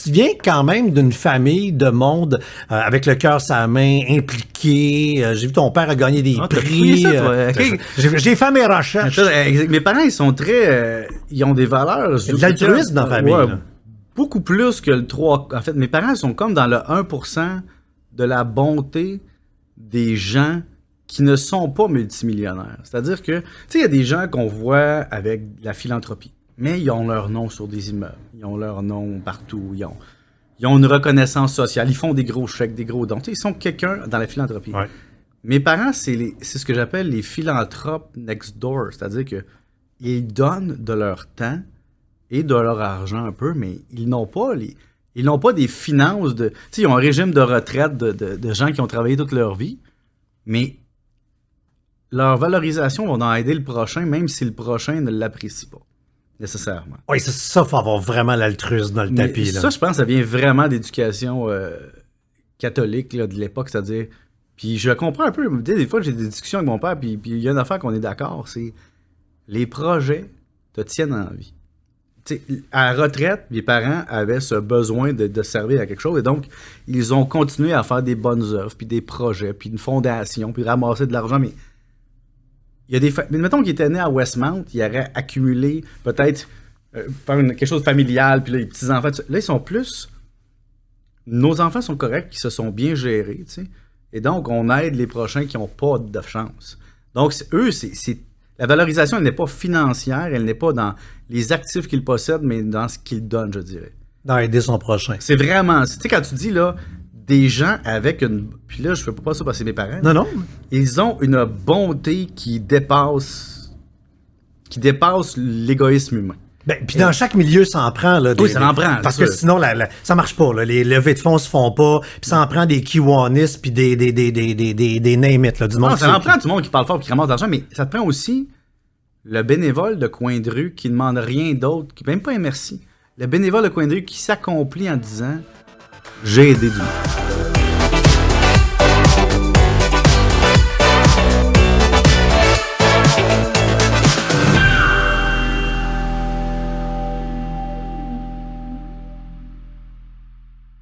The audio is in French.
tu viens quand même d'une famille de monde avec le cœur sur la main, impliqué. J'ai vu ton père a gagné des prix. Ça, toi. Okay. J'ai fait mes recherches. Mes parents, ils sont très... ils ont des valeurs... Il y a de l'altruisme dans la famille. Ouais, beaucoup plus que le 3... En fait, mes parents sont comme dans le 1% de la bonté des gens qui ne sont pas multimillionnaires. C'est-à-dire que, tu sais, il y a des gens qu'on voit avec de la philanthropie, mais ils ont leur nom sur des immeubles, ils ont leur nom partout, ils ont une reconnaissance sociale, ils font des gros chèques, des gros dons. Tu sais, ils sont quelqu'un dans la philanthropie. Ouais. Mes parents, c'est ce que j'appelle les philanthropes next door, c'est-à-dire que ils donnent de leur temps et de leur argent un peu, mais ils n'ont pas des finances de... Tu sais, ils ont un régime de retraite de gens qui ont travaillé toute leur vie, mais leur valorisation va en aider le prochain, même si le prochain ne l'apprécie pas, nécessairement. Oui, ça, il faut avoir vraiment l'altruisme dans le tapis. Ça, je pense, ça vient vraiment d'éducation catholique là, de l'époque, c'est-à-dire... Puis je comprends un peu, des fois j'ai des discussions avec mon père, puis il y a une affaire qu'on est d'accord, c'est les projets te tiennent en vie. T'sais, à la retraite, mes parents avaient ce besoin de servir à quelque chose, et donc ils ont continué à faire des bonnes œuvres, puis des projets, puis une fondation, puis ramasser de l'argent, mais il y a mais mettons qu'il était né à Westmount, il aurait accumulé peut-être faire quelque chose de familial, puis là, les petits-enfants, là, ils sont plus... Nos enfants sont corrects, qui se sont bien gérés, tu sais, et donc on aide les prochains qui n'ont pas de chance. Donc, la valorisation, elle n'est pas financière, elle n'est pas dans les actifs qu'ils possèdent, mais dans ce qu'ils donnent, je dirais. Dans aider son prochain. C'est vraiment... Tu sais, quand tu dis, là, des gens avec une... Puis là, je fais pas ça parce que c'est mes parents. Non. Ils ont une bonté qui dépasse l'égoïsme humain. Ben, puis dans chaque milieu, ça en prend. Là, oui, ça en prend. Parce que sinon, ça marche pas. Là. Les levées de fonds se font pas. Puis ça en prend des Kiwanis puis des name it, là, du monde. Non, ça en prend du monde qui parle fort et qui ramasse de l'argent, mais ça te prend aussi le bénévole de coin de rue qui ne demande rien d'autre, qui même pas un merci. Le bénévole de coin de rue qui s'accomplit en disant « J'ai aidé du monde ».